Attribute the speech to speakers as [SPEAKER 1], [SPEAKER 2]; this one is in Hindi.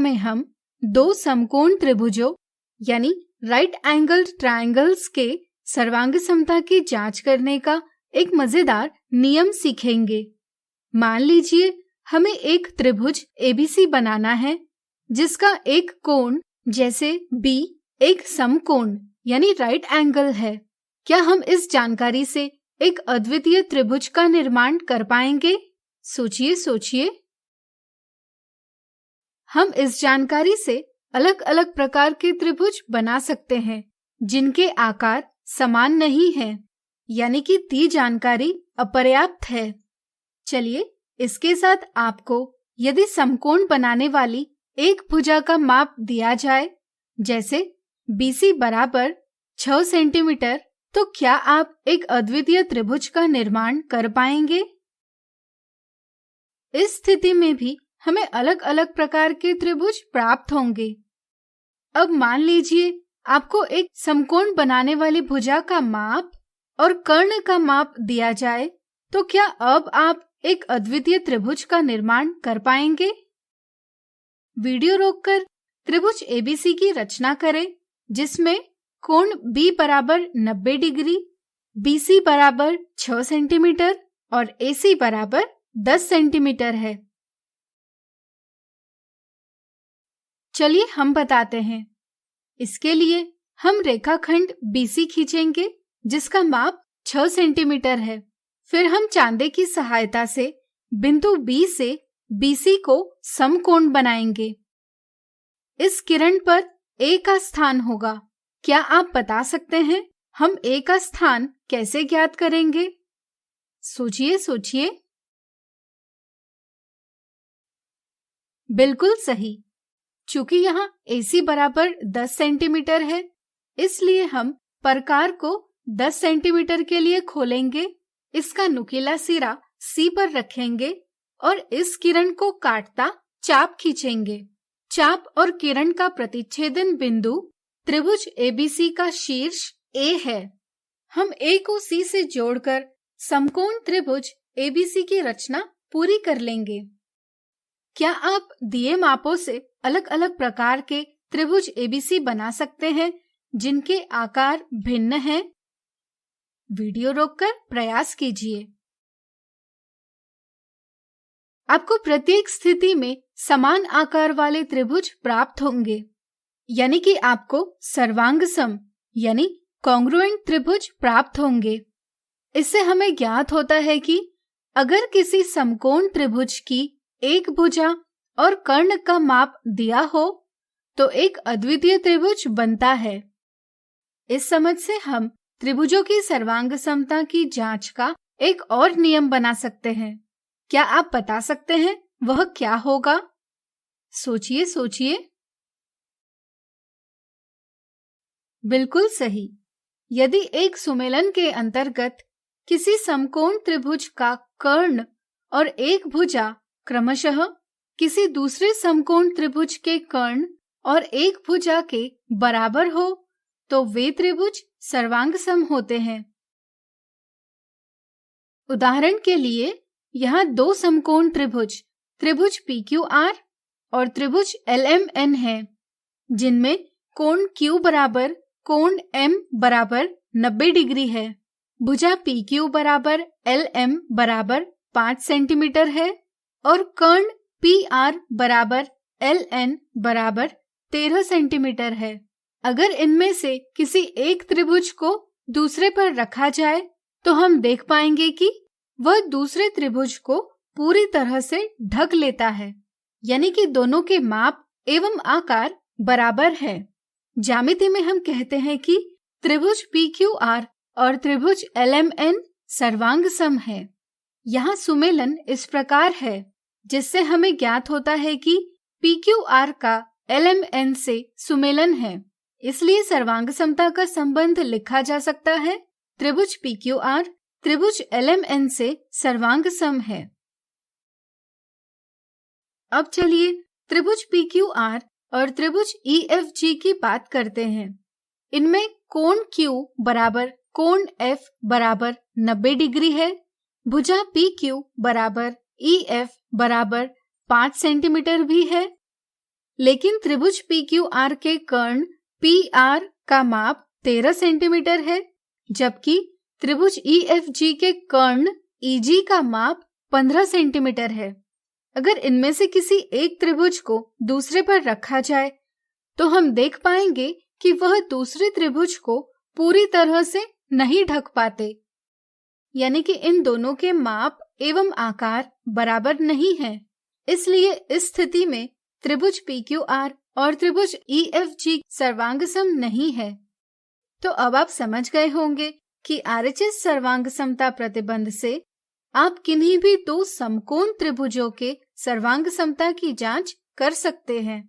[SPEAKER 1] में हम दो समकोण त्रिभुजों यानी राइट एंगल्ड ट्रायंगल्स के सर्वांग समता की जांच करने का एक मजेदार नियम सीखेंगे। मान लीजिए हमें एक त्रिभुज एबीसी बनाना है जिसका एक कोण जैसे बी एक समकोण यानी राइट एंगल है। क्या हम इस जानकारी से एक अद्वितीय त्रिभुज का निर्माण कर पाएंगे? सोचिए। हम इस जानकारी से अलग अलग प्रकार के त्रिभुज बना सकते हैं जिनके आकार समान नहीं है, यानी कि दी जानकारी अपर्याप्त है। चलिए इसके साथ आपको यदि समकोण बनाने वाली एक भुजा का माप दिया जाए जैसे BC बराबर 6 सेंटीमीटर, तो क्या आप एक अद्वितीय त्रिभुज का निर्माण कर पाएंगे? इस स्थिति में भी हमें अलग अलग प्रकार के त्रिभुज प्राप्त होंगे। अब मान लीजिए आपको एक समकोण बनाने वाली भुजा का माप और कर्ण का माप दिया जाए, तो क्या अब आप एक अद्वितीय त्रिभुज का निर्माण कर पाएंगे? वीडियो रोककर त्रिभुज ABC की रचना करें जिसमें कोण B बराबर 90 डिग्री, BC बराबर 6 सेंटीमीटर और AC बराबर 10 सेंटीमीटर है। चलिए हम बताते हैं। इसके लिए हम रेखाखंड BC खींचेंगे जिसका माप 6 सेंटीमीटर है। फिर हम चांदे की सहायता से बिंदु B से BC को समकोण बनाएंगे। इस किरण पर A का स्थान होगा। क्या आप बता सकते हैं हम A का स्थान कैसे ज्ञात करेंगे? सोचिए। बिल्कुल सही। चूंकि यहाँ AC बराबर 10 सेंटीमीटर है, इसलिए हम प्रकार को 10 सेंटीमीटर के लिए खोलेंगे, इसका नुकीला सिरा C पर रखेंगे और इस किरण को काटता चाप खींचेंगे। चाप और किरण का प्रतिच्छेदन बिंदु त्रिभुज ABC का शीर्ष A है। हम A को C से जोड़कर समकोण त्रिभुज ABC की रचना पूरी कर लेंगे। क्या आप दिए मापों से अलग अलग प्रकार के त्रिभुज ABC बना सकते हैं जिनके आकार भिन्न हैं? वीडियो रोककर प्रयास कीजिए। आपको प्रत्येक स्थिति में समान आकार वाले त्रिभुज प्राप्त होंगे, यानी कि आपको सर्वांगसम यानी कॉन्ग्रुएंट त्रिभुज प्राप्त होंगे। इससे हमें ज्ञात होता है कि अगर किसी समकोण त्रिभुज की एक भुजा और कर्ण का माप दिया हो तो एक अद्वितीय त्रिभुज बनता है। इस समझ से हम त्रिभुजों की सर्वांग समता की जांच का एक और नियम बना सकते हैं। क्या आप बता सकते हैं वह क्या होगा? सोचिए। बिल्कुल सही। यदि एक सुमेलन के अंतर्गत किसी समकोण त्रिभुज का कर्ण और एक भुजा क्रमशः किसी दूसरे समकोण त्रिभुज के कर्ण और एक भुजा के बराबर हो तो वे त्रिभुज सर्वांगसम होते हैं। उदाहरण के लिए यहाँ दो समकोण त्रिभुज PQR और त्रिभुज LMN है, जिनमें कोण Q बराबर कोण M बराबर 90 डिग्री है। भुजा PQ बराबर LM बराबर 5 सेंटीमीटर है और कर्ण PR बराबर LN बराबर 13 सेंटीमीटर है। अगर इनमें से किसी एक त्रिभुज को दूसरे पर रखा जाए तो हम देख पाएंगे कि वह दूसरे त्रिभुज को पूरी तरह से ढक लेता है, यानी कि दोनों के माप एवं आकार बराबर है। ज्यामिति में हम कहते हैं कि त्रिभुज PQR और त्रिभुज LMN सर्वांगसम है। यहाँ सुमेलन इस प्रकार है जिससे हमें ज्ञात होता है कि PQR का LMN से सुमेलन है, इसलिए सर्वांग समता का संबंध लिखा जा सकता है त्रिभुज PQR त्रिभुज LMN से सर्वांगसम है। अब चलिए त्रिभुज PQR और त्रिभुज EFG की बात करते हैं। इनमें कोण Q बराबर कोण F बराबर 90 डिग्री है। भुजा PQ बराबर EF बराबर 5 सेंटीमीटर भी है। लेकिन त्रिभुज PQR के कर्ण PR का माप 13 सेंटीमीटर है, जबकि त्रिभुज EFG के कर्ण EG का माप 15 सेंटीमीटर है। अगर इनमें से किसी एक त्रिभुज को दूसरे पर रखा जाए तो हम देख पाएंगे कि वह दूसरे त्रिभुज को पूरी तरह से नहीं ढक पाते, यानी कि इन दोनों के माप एवं आकार बराबर नहीं हैं। इसलिए इस स्थिति में त्रिभुज PQR और त्रिभुज EFG सर्वांगसम नहीं है। तो अब आप समझ गए होंगे कि RHS सर्वांग समता प्रतिबंध से आप किन्हीं भी दो समकोण त्रिभुजों के सर्वांग समता की जांच कर सकते हैं।